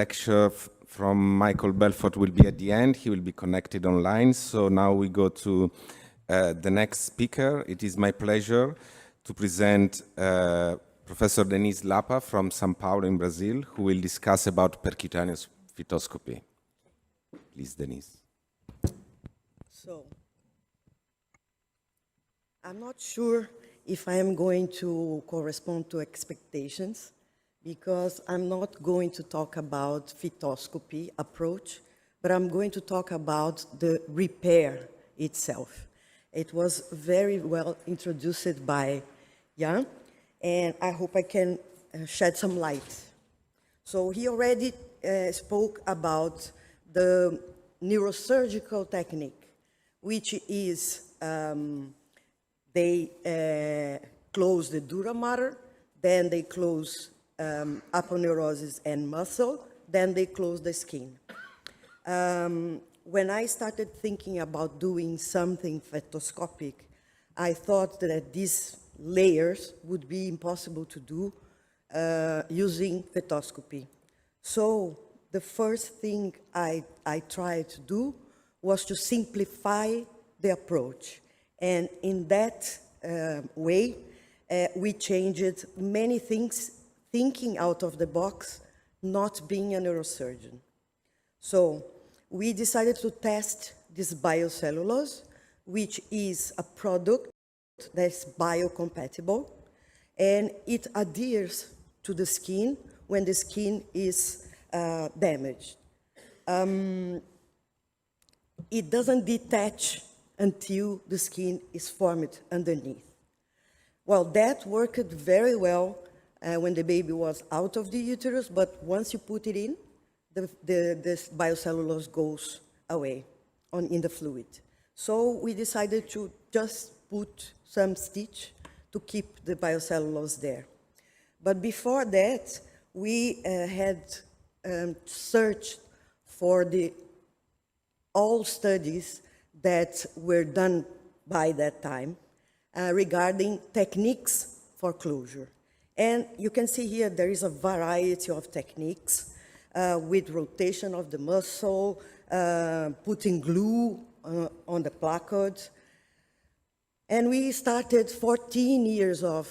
Lecture from Michael Belfort will be at the end. He will be connected online. So now we go to the next speaker. It is my pleasure to present Professor Denise Lapa from São Paulo in Brazil, who will discuss about percutaneous fetoscopy. Please, Denise. So, I'm not sure if I am going to correspond to expectations, because I'm not going to talk about fetoscopy approach, but I'm going to talk about the repair itself. It was very well introduced by Jan, and I hope I can shed some light. So he already spoke about the neurosurgical technique, which is they close the dura mater, then they close aponeurosis and muscle, then they close the skin. When I started thinking about doing something fetoscopic, I thought that these layers would be impossible to do using fetoscopy. So the first thing I tried to do was to simplify the approach. And in that way, we changed many things, thinking out of the box, not being a neurosurgeon. So we decided to test this biocellulose, which is a product that's biocompatible, and it adheres to the skin when the skin is damaged. It doesn't detach until the skin is formed underneath. Well, that worked very well when the baby was out of the uterus, but once you put it in, this biocellulose goes away in the fluid. So we decided to just put some stitch to keep the biocellulose there. But before that, we had searched for all studies that were done by that time regarding techniques for closure. And you can see here there is a variety of techniques with rotation of the muscle, putting glue on the placard. And we started 14 years of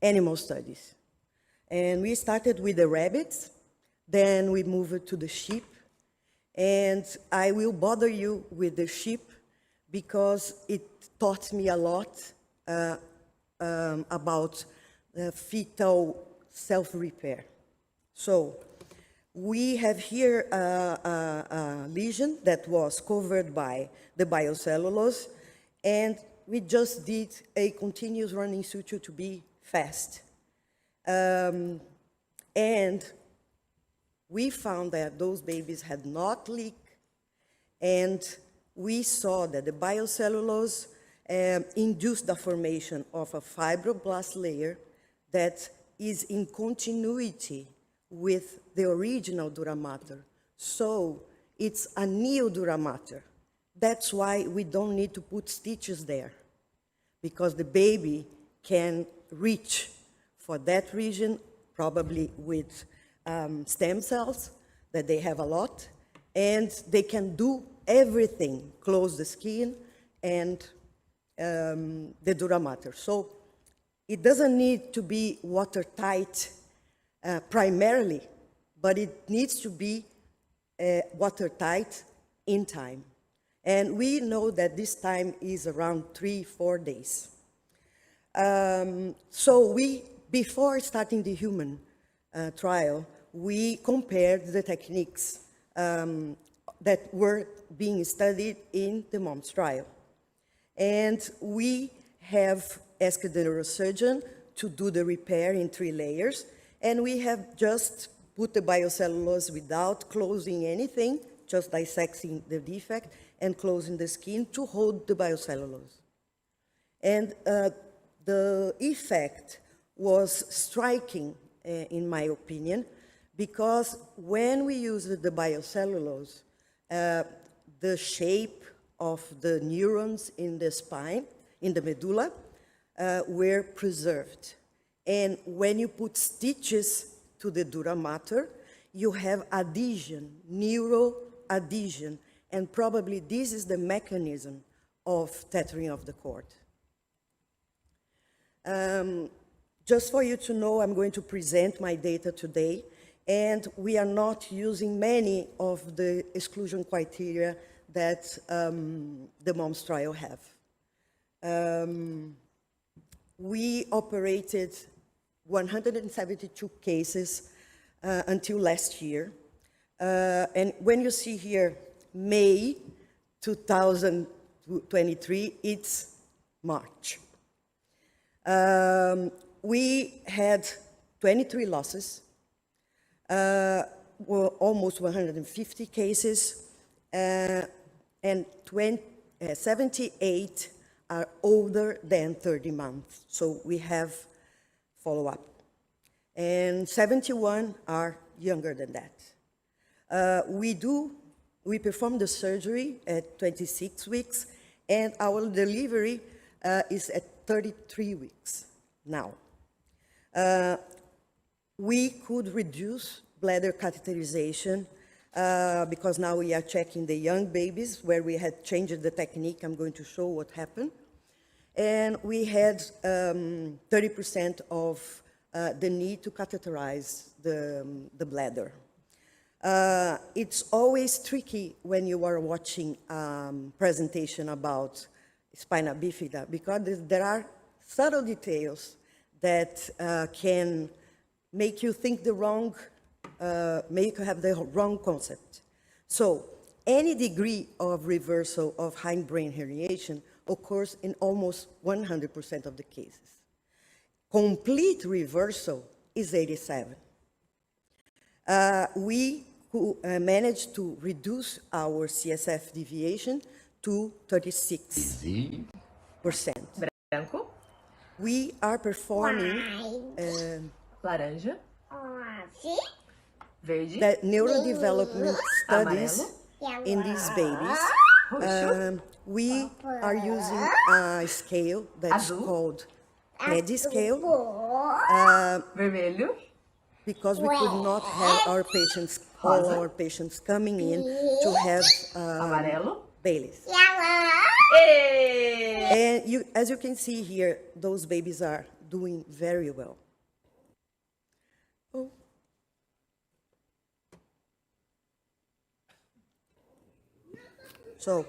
animal studies. And we started with the rabbits, then we moved to the sheep. And I will bother you with the sheep because it taught me a lot about fetal self-repair. So we have here a lesion that was covered by the biocellulose, and we just did a continuous running suture to be fast. And we found that those babies had not leaked, and we saw that the biocellulose induced the formation of a fibroblast layer that is in continuity with the original dura mater. So it's a neo dura mater. That's why we don't need to put stitches there, because the baby can reach for that region, probably with stem cells that they have a lot, and they can do everything, close the skin and the dura mater. So it doesn't need to be watertight primarily, but it needs to be watertight in time. And we know that this time is around 3-4 days. So before starting the human trial, we compared the techniques that were being studied in the mom's trial. And we have asked the neurosurgeon to do the repair in 3 layers, and we have just put the biocellulose without closing anything, just dissecting the defect and closing the skin to hold the biocellulose. And the effect was striking, in my opinion, because when we used the biocellulose, the shape of the neurons in the spine, in the medulla, were preserved. And when you put stitches to the dura mater, you have adhesion, neural adhesion, and probably this is the mechanism of tethering of the cord. Just for you to know, I'm going to present my data today, and we are not using many of the exclusion criteria that the MOMS trial have. We operated 172 cases until last year. And when you see here, May 2023, it's March. We had 23 losses, almost 150 cases, and 78 are older than 30 months. So we have follow-up. And 71 are younger than that. We perform the surgery at 26 weeks, and our delivery is at 33 weeks now. We could reduce bladder catheterization because now we are checking the young babies where we had changed the technique. I'm going to show what happened. And we had 30% of the need to catheterize the bladder. It's always tricky when you are watching presentation about spina bifida because there are subtle details that can make you think the wrong, make you have the wrong concept. So any degree of reversal of hindbrain herniation occurs in almost 100% of the cases. Complete reversal is 87. We managed to reduce our CSF deviation to 36%. Branco. We are performing Laranja. Verde. the neurodevelopment studies Amarelo. in these babies. Roxo. We are using a scale that's Azul. called PEDI scale Vermelho. because we could not have our patients, all Rosa. our patients coming in to have Amarelo. Baileys. Ê! And as you can see here, those babies are doing very well. Oh. So,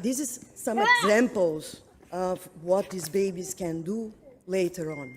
this is some examples of what these babies can do later on.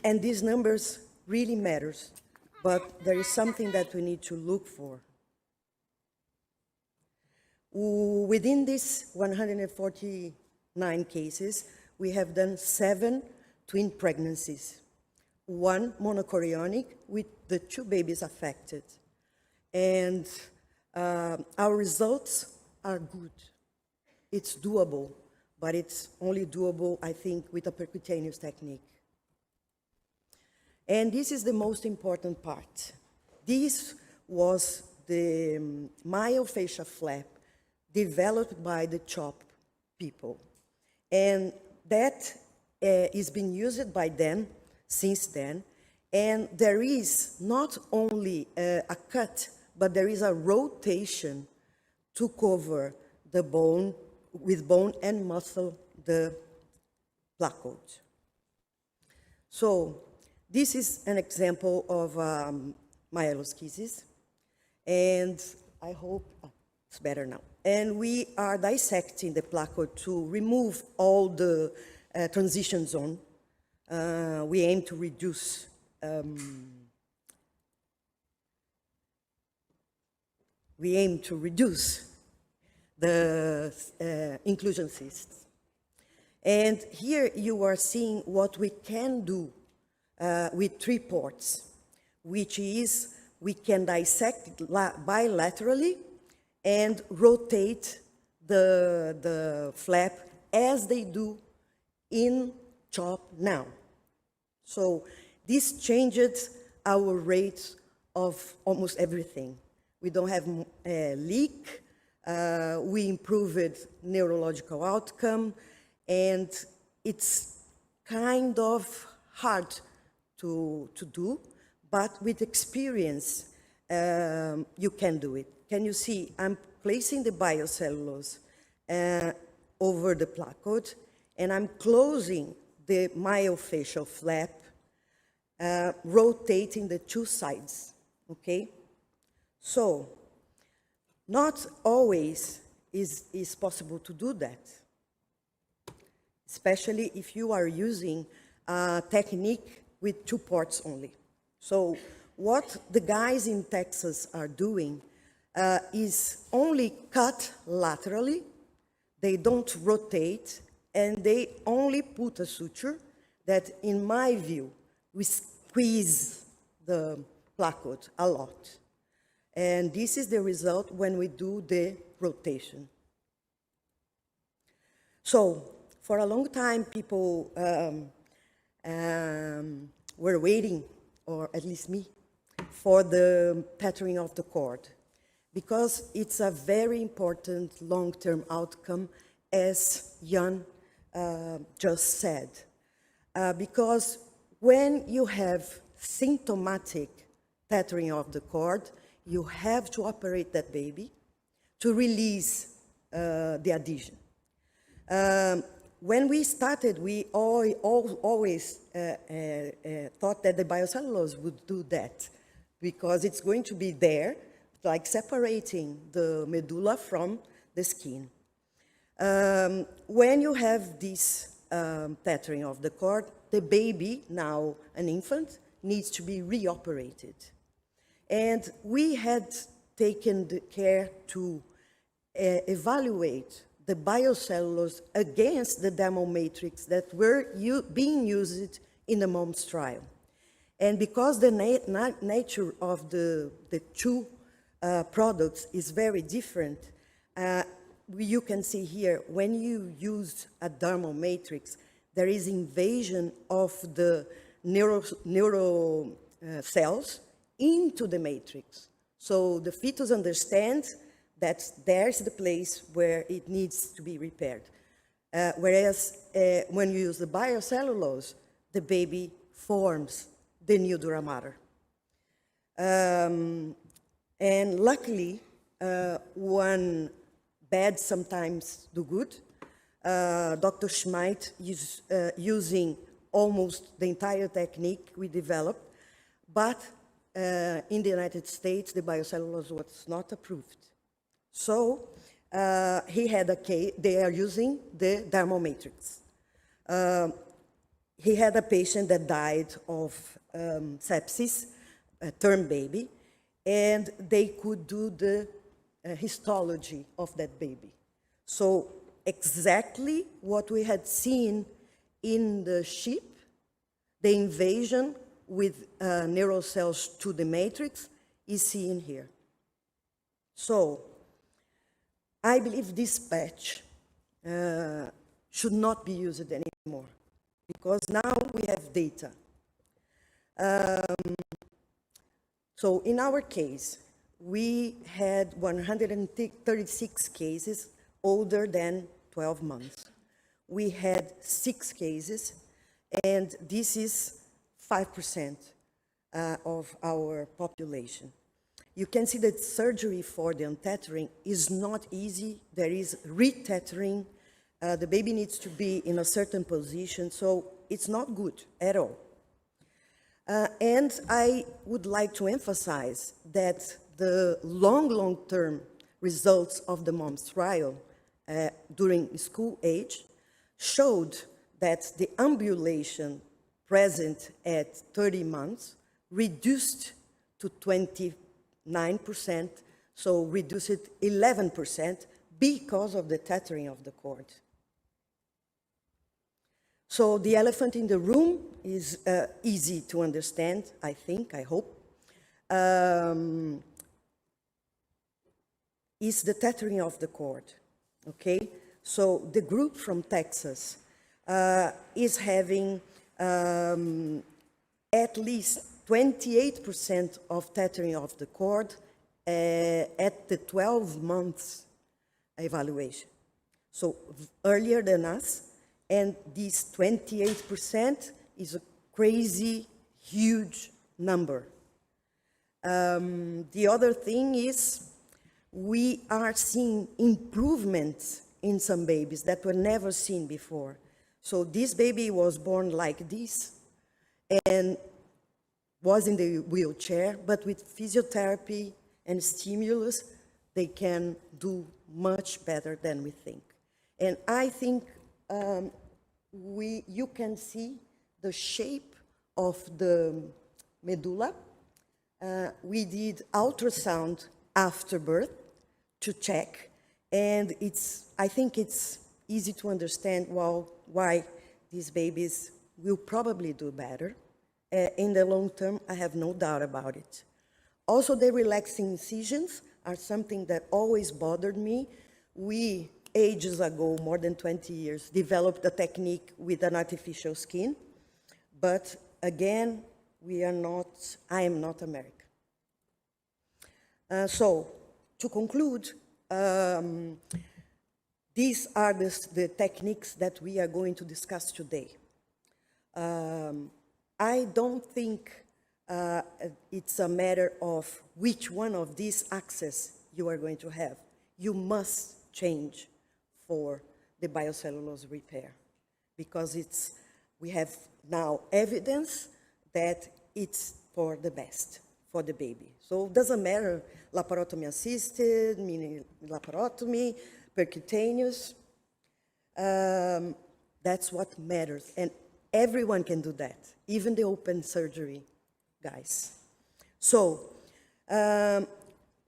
And these numbers really matters, but there is something that we need to look for. Within these 149 cases, we have done 7 twin pregnancies, 1 monochorionic with the 2 babies affected. And our results are good. It's doable, but it's only doable, I think, with a percutaneous technique. And this is the most important part. This was the myofascial flap developed by the CHOP people. And that is being used by them since then. And there is not only a cut, but there is a rotation to cover the bone, with bone and muscle, the placode. So this is an example of myeloschisis. And I hope it's better now. And we are dissecting the placode to remove all the transition zone. We aim to reduce the inclusion cysts. And here you are seeing what we can do with 3 ports, which is we can dissect bilaterally and rotate the flap as they do in CHOP now. So this changed our rates of almost everything. We don't have leak, we improved neurological outcome, and it's kind of hard to do, but with experience, you can do it. Can you see, I'm placing the biocellulose over the placode, and I'm closing the myofascial flap, rotating the two sides, okay? So, not always is possible to do that, especially if you are using a technique with 2 ports only. So what the guys in Texas are doing is only cut laterally, they don't rotate, and they only put a suture that, in my view, we squeeze the placode a lot. And this is the result when we do the rotation. So, for a long time, people were waiting, or at least me, for the tethering of the cord, because it's a very important long-term outcome, as Jan just said. Because when you have symptomatic tethering of the cord, you have to operate that baby to release the adhesion. When we started, we always thought that the biocellulose would do that, because it's going to be there, like separating the medulla from the skin. When you have this tethering of the cord, the baby, now an infant, needs to be reoperated. And we had taken the care to evaluate the biocellulose against the dermal matrix that were being used in the MOMS trial. And because the nature of the two products is very different, you can see here, when you use a dermal matrix, there is invasion of the neural cells into the matrix. So the fetus understands that there's the place where it needs to be repaired. Whereas when you use the biocellulose, the baby forms the new dura mater. And luckily, one bad sometimes do good. Dr. Schmidt is using almost the entire technique we developed, but in the United States, the biocellulose was not approved. So he had a case, they are using the dermal matrix. He had a patient that died of sepsis, a term baby, and they could do the histology of that baby. So exactly what we had seen in the sheep, the invasion with neural cells to the matrix, is seen here. So I believe this patch should not be used anymore, because now we have data. So in our case, we had 136 cases older than 12 months. We had 6 cases, and this is 5% of our population. You can see that surgery for the untethering is not easy. There is retethering. The baby needs to be in a certain position, so it's not good at all. And I would like to emphasize that the long-term results of the MOMS trial during school age showed that the ambulation present at 30 months reduced to 29%, so reduced 11% because of the tethering of the cord. So the elephant in the room is easy to understand, I think, I hope. Is the tethering of the cord, okay? So the group from Texas is having at least 28% of tethering of the cord at the 12 months evaluation. So earlier than us, and this 28% is a crazy, huge number. The other thing is we are seeing improvements in some babies that were never seen before. So this baby was born like this and was in the wheelchair, but with physiotherapy and stimulus, they can do much better than we think. And I think you can see the shape of the medulla. We did ultrasound after birth to check, and I think it's easy to understand why these babies will probably do better. In the long term, I have no doubt about it. Also, the relaxing incisions are something that always bothered me. We, ages ago, more than 20 years, developed a technique with an artificial skin, but again, I am not American. So, to conclude, these are the techniques that we are going to discuss today. I don't think it's a matter of which one of these axes you are going to have. You must change for the biocellulose repair, because we have now evidence that it's for the best for the baby. So it doesn't matter laparotomy assisted, mini laparotomy, percutaneous. That's what matters. And everyone can do that, even the open surgery guys. So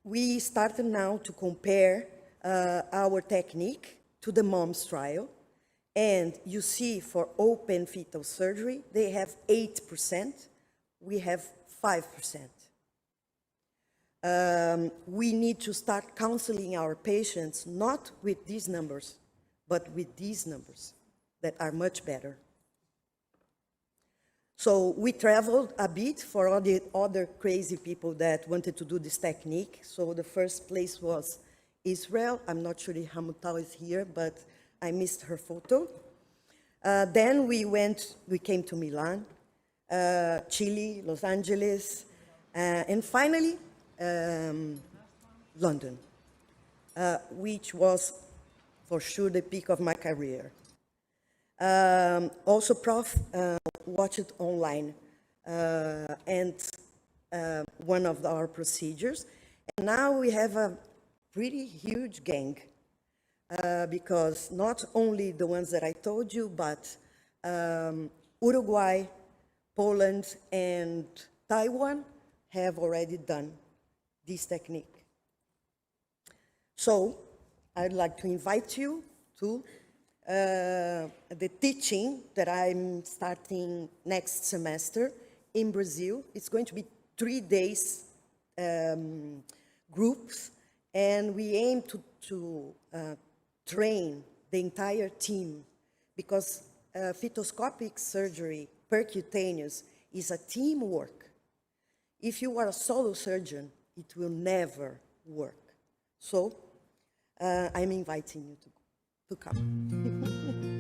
we started now to compare our technique to the MOMS trial. And you see for open fetal surgery, they have 8%, we have 5%. We need to start counseling our patients, not with these numbers, but with these numbers that are much better. So we traveled a bit for all the other crazy people that wanted to do this technique. So the first place was Israel. I'm not sure if Hamutal is here, but I missed her photo. Then we came to Milan, Chile, Los Angeles, and finally, London, which was for sure the peak of my career. Also, Prof watched it online and one of our procedures. And now we have a pretty huge gang because not only the ones that I told you, but Uruguay, Poland, and Taiwan have already done this technique. So I'd like to invite you to the teaching that I'm starting next semester in Brazil. It's going to be 3 days groups, and we aim to train the entire team, because fetoscopic surgery, percutaneous, is a teamwork. If you are a solo surgeon, it will never work. So I'm inviting you to come.